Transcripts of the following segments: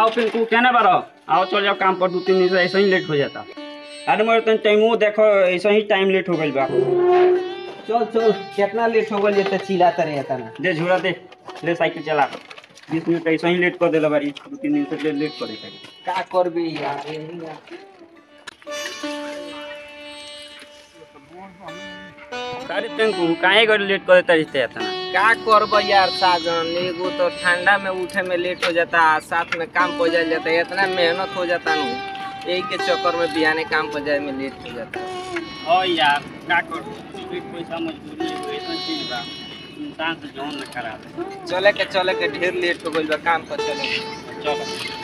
आओ पिंकू कहने बारो आओ चल जाओ काम पर 2-3 दिन से ऐसा ही लेट हो जाता। अरे मेरे तन टाइमो देखो ऐसा ही टाइम लेट हो गई बा। चल चल कितना लेट हो गई तो चिल्लाता रहता ना। दे झूरा दे ले साइकिल चला 20 मिनट ऐसा ही लेट कर देला बारी 2-3 दिन से लेट करे का करबे यार अरे पिंकू काहे कर लेट कर देता रहते इतना का करब यार साजन एगो तो ठंडा में उठे में लेट हो जाता साथ में काम हो जाता है इतना मेहनत हो जाता नु यही के चक्कर में बिहाने काम पर जाए में लेट हो जाता ओ यार का कर पैसा मजबूरी है ऐसा चीज बा इंसान से जौन न खराब चले के ढेर लेट हो गइल बा काम पर चले चलो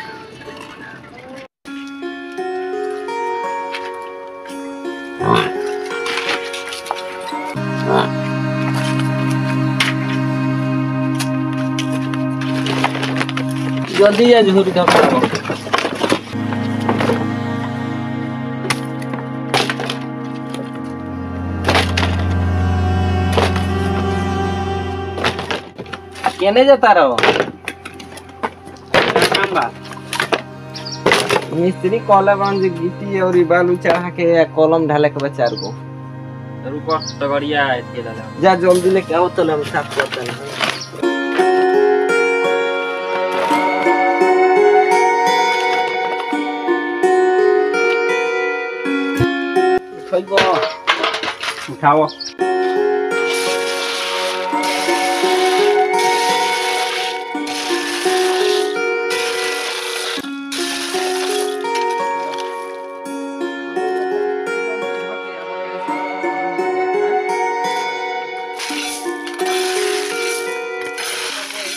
जल्दी आ झूठ का केने जाता रहो काम बा मिस्त्री कॉलम जो गिट्टी और बालू चढ़ा के कॉलम ढाले के बचार को रुको तगड़िया है इसके दादा जा जल्दी लेके आओ तो हम साफ करते हैं उठाओ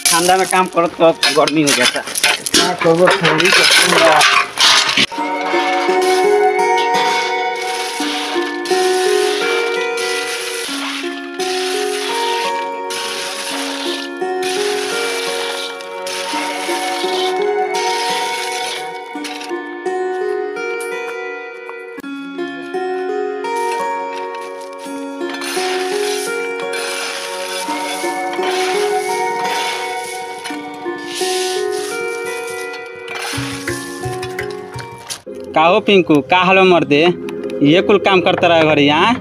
ठंडा में काम करो तो गर्मी हो जाता ठंडी का हो पिंकू का हालो मर्दे ये कुल काम करता रहे घर यहाँ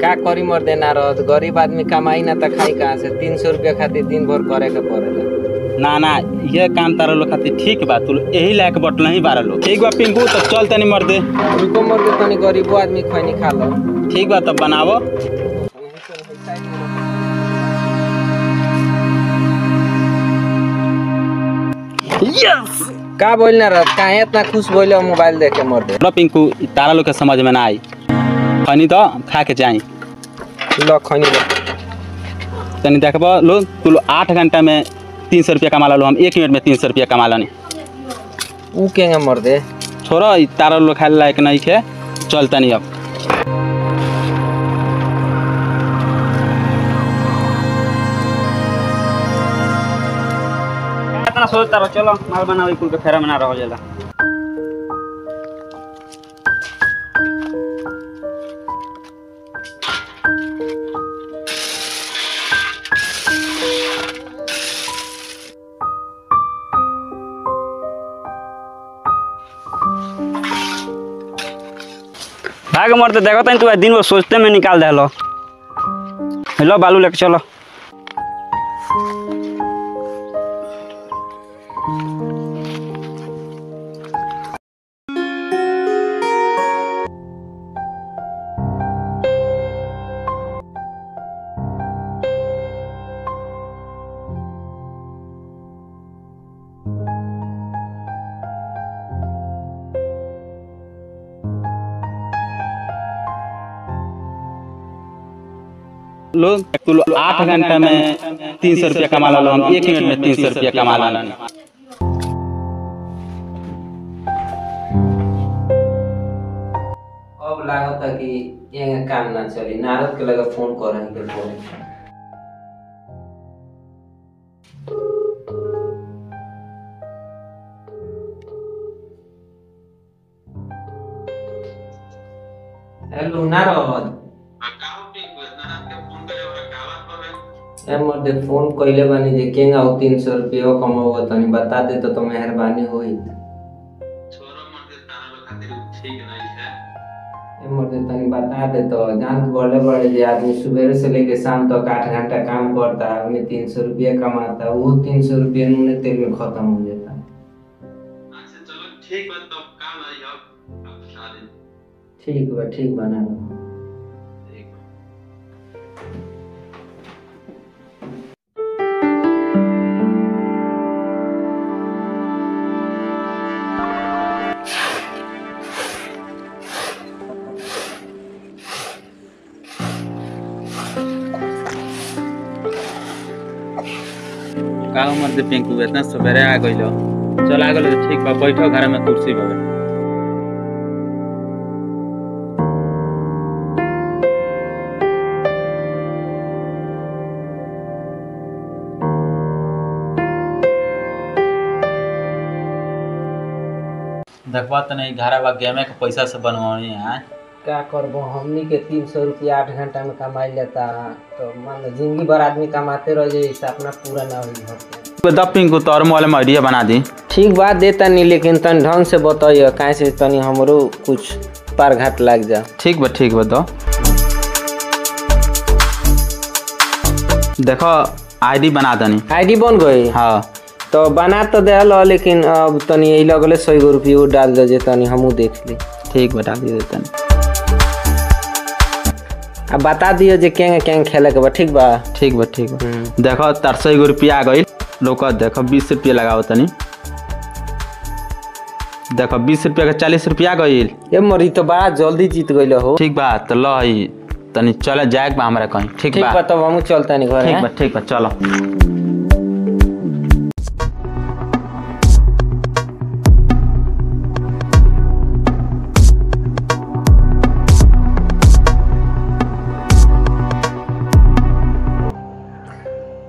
का करी मर देना रहत गरीब आदमी कमाई ना तो खाई कहाँ से 300 रुपया खातिर दिन भर करे के पड़ेला ना ये काम तारा लोग खातिर ठीक बा तू यही लायक बटल ही बारह लोग ठीक बा पिंकू तो चल तनी मर्दे रुको मर दे तनी गरीबो आदमी खैनी खा लो ठीक बा तब बनावो यस का बोलना रहत काहे इतना खुश बोले मोबाइल देख के मर दे लो पिंकू तारा लोग के समझ में ना आई खनी तो खा के जाई लो खैनी लो तनी देखबो लो तू 8 घंटा में 300 रुपया कमा लो हम 1 मिनट में 300 रुपया कमा लो ऊ केंगे मर दे छोड़ो तारा लोग खाए लायक नहीं खे चल तनी अब इतना सोचता रहो चलो माल बनाओ कुल के फेरा में ना रहो जाला भाग मरते देखो तनी तू दिन वो सोचते में निकाल दे लो बालू लेके चलो लोग तू 8 घंटा में 300 रुपया कमा लो हम 1 मिनट में 300 रुपया कमा लो अब लागत कि ये काम ना चली नारद के लगे फोन कर रहे हैं बोले हेलो नारद ए मर्दे फोन कइले बानी जे केंगा हो 300 रुपया कमाओ तनी बता दे तो मेहरबानी होई। छोरो मर्दे तारा लो खातिर ठीक नहीं है। ए मर्दे तनी बता दे तो जान बड़े बड़े जे आदमी सुबह से लेके शाम तक 8 घंटा काम करता है, उन्हें 300 रुपया कमाता है, वो 300 रुपया नूने तेल में खत्म हो जाता है। अच्छा चलो ठीक बात तो काम आई अब शादी ठीक बना लो। ठीक बा। का उमर दे पिंकू इतना सवेरे आ गइलो। चल आ गइलो ठीक बा, बैठो घर में कुर्सी पे। देखबा त नहीं घरा बा गेमे के पैसा से बनवानी है। क्या करबो हमनी के 300 रुपया 8 घंटा में कमाई लेता, तो मान लो जिंदगी भर आदमी कमाते रह जाए, सपना पूरा ना होई। द पिंकू तोर मोबाइल में आइडिया बना दी। ठीक बात देता नहीं, लेकिन तन ढंग से बताइए काहे से तनी हमरो कुछ पार घाट लग जा। ठीक बा तो देखो आईडी बना दनी। आईडी बन गई? हाँ तो बना तो देल, लेकिन अब तनी यही लगले 100 रुपया डाल दे तनी हमू देख ली। ठीक बता दिए तनी। अब बता दियो जे केंगे खेले के बा। ठीक बा। देखो 400 रुपया आ गई। लोग देखो 20 रुपया लगाओ तनी। देखो 20 रुपया का 40 रुपया आ गई। ये मरी तो बड़ा जल्दी जीत गइल हो। ठीक बा तो लही तनी चले जाए बा हमरा कहीं। ठीक बा तब हमू चलता नहीं घर। ठीक बा चलो।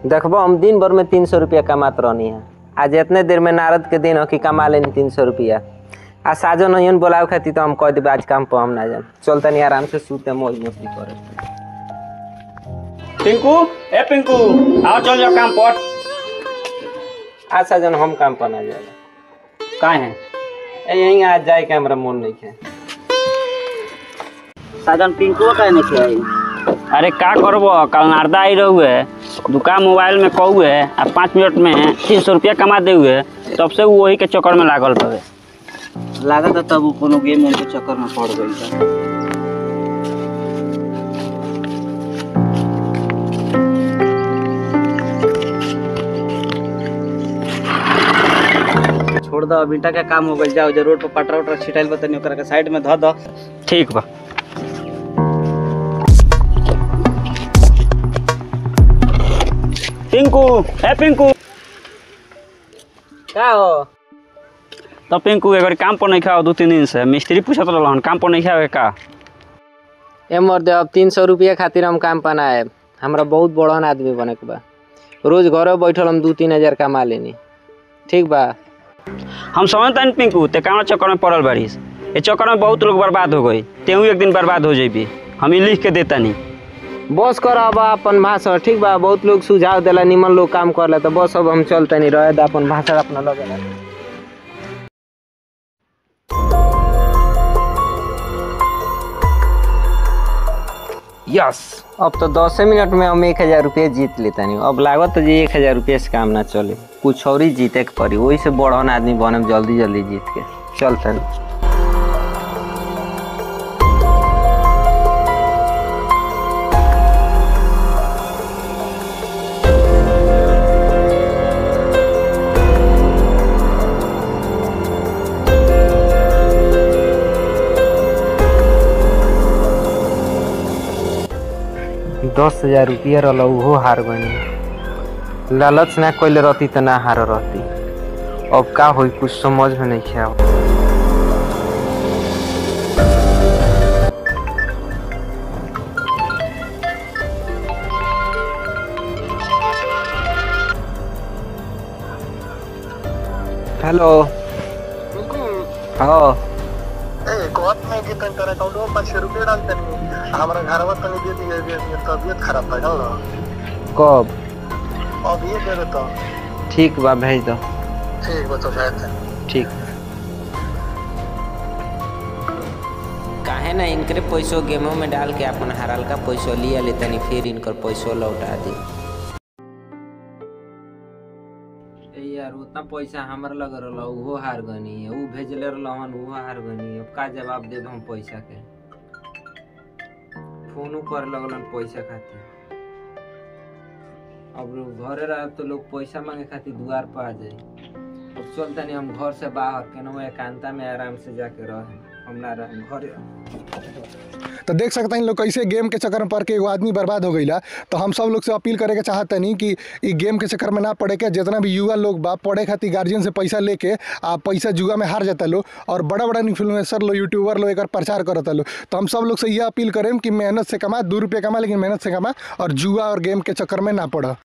देखबो हम दिन भर में 300 रुपया कमात रहनी है। आज इतने देर में नारद के दिन हो कि कमा लेनी 300 रुपया। आ साजो नहीं बोलाव खाती तो हम कह देबे आज काम पर हम ना जाए। चलता नहीं आराम से सूते मौज मस्ती करे। पिंकू आओ चल जाओ काम पर। आज साजन हम काम पर ना जाए। काहे है यहीं आज जाए के हमरा मन नहीं है। साजन पिंकू काहे नहीं आई? अरे का करबो, कल नारदा आई रहुए दुकान मोबाइल में कहूए आ 5 मिनट में 300 रुपया कमा दे हुए, तब से वो वही के चक्कर में लागल पड़े। लागत तब वो कोनो गेम के चक्कर में पड़ गई था। छोड़ दो, बेटा का काम हो गई। जाओ जो रोड पर पटरा उटरा छिटाइल बतनी ओकरा के साइड में धो दो। ठीक बा। पिंकू का हो? तो पिंकू एक काम पर नहीं खाओ 2-3 दिन से मिस्त्री पूछत रहन काम पर नहीं खाओ का? ए मर्दे अब 300 रुपया खातिर हम काम पर आए। हमरा बहुत बड़न आदमी बने के बा। रोज घरे बैठल हम 2-3 हजार कमा लेनी। ठीक बा। हम समझता पिंकू ते काम चक्कर में पड़ल बारिश। ये चक्कर में बहुत लोग बर्बाद हो गई। तेहू एक दिन बर्बाद हो जेबी। हम लिख के देता नहीं। बस कर अब अपन भाषा। ठीक बा। बहुत लोग सुझाव देला, निमन लोग काम करला, तो बस अब हम चलते नहीं रहे अपन भाषा अपना लगेला। यस, अब तो 10 मिनट में हम 1000 रुपया जीत लेता नहीं। अब लागत तो जी 1000 रुपया से काम ना चले, कुछ और ही जीते के पड़ी। वही से बड़न आदमी बने जल्दी जीत के चलते नहीं। 10,000 रुपया रहा वो हार गई। लालच ना कोई रहती तो ना हार रहती। अब का हो कुछ समझ में नहीं क्या। हेलो। हाँ हमारा घर में तनी दे दिए, तबीयत खराब था ना। कब? अभी दे देता ठीक बा, भेज दो। ठीक बा तो भेज दे। ठीक। काहे ना इनकरे पैसो गेमों में डाल के अपन हारल का पैसो लिया ले तनी, फिर इनकर पैसो लौटा दी। यार उतना पैसा हमर लग रहा, वो हार गनी है, वो भेजले रहन, वो हार गनी। अब का जवाब देब हम पैसा के? फोनो कर लगलन पैसा खातिर। अब घरे रह तो लोग पैसा मांगे खातिर द्वार पर आ जाए। अब चलता नहीं हम घर से बाहर केनो एकांता में आराम से जाके रहे, हम ना रहे घरे। तो देख सकते हैं लोग कैसे गेम के चक्कर में पड़ के एगो आदमी बर्बाद हो गईला। तो हम सब लोग से अपील करे के चाहते नहीं कि ई गेम के चक्कर में ना पड़े के। जितना भी युवा लोग बा पढ़े खातिर गार्जियन से पैसा लेके आ पैसा जुआ में हार जाता लो, और बड़ा बड़ा इन्फ्लुएंसर लो, यूट्यूबर लो एक प्रचार करता लो। तो हम सब लोग से यह अपील करें कि मेहनत से कमा, 2 रुपये कमा, लेकिन मेहनत से कमा, और जुआ और गेम के चक्कर में ना पड़ा।